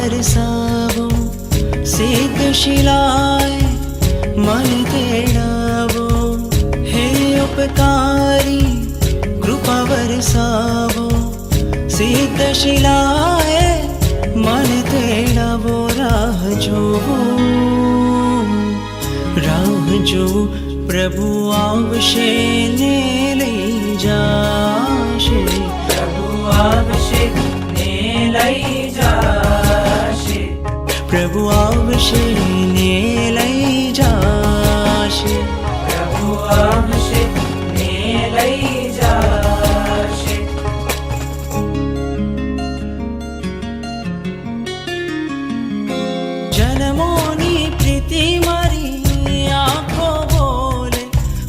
વરસાવો સિદ્ધ શિલાએ મન તેડાવો હે ઉપકારી કૃપા વરસાવો સિદ્ધ શિલાએ મન તેડાવો રાહ જો પ્રભુ આવશે ને લઈ જાશે પ્રભુ આવશે ને લઈ જાશે પ્રભુ આવશે ને લઈ જાશે પ્રભુ આવશે ને લઈ જાશે જન્મોની પ્રીતિ મારી આંખો બોલે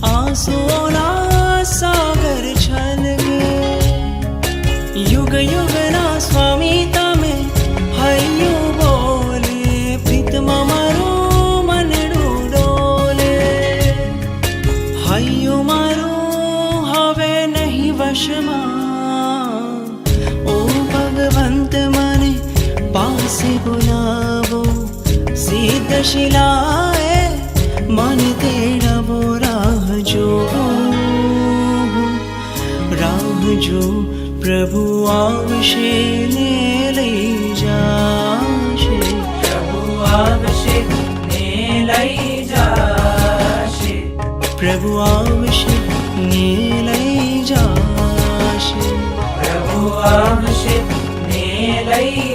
આંસુઓના સાગર છલકે યુગ યુગના સ્વામી તમે હૈયું બોલે પ્રીતમાં મારું મનડું ડોલે હૈયું મારું હવે નહીં વશમાં ઓ ભગવંત મને પાસે બોલાવો સિદ્ધ શિલાએ મન તેડાવો રાહ જો પ્રભુ આવશે ને લઈ જાશે પ્રભુ આવશે ને લઈ જાશે પ્રભુ આવશે ને લઈ જાશે પ્રભુ આવશે ને લઈ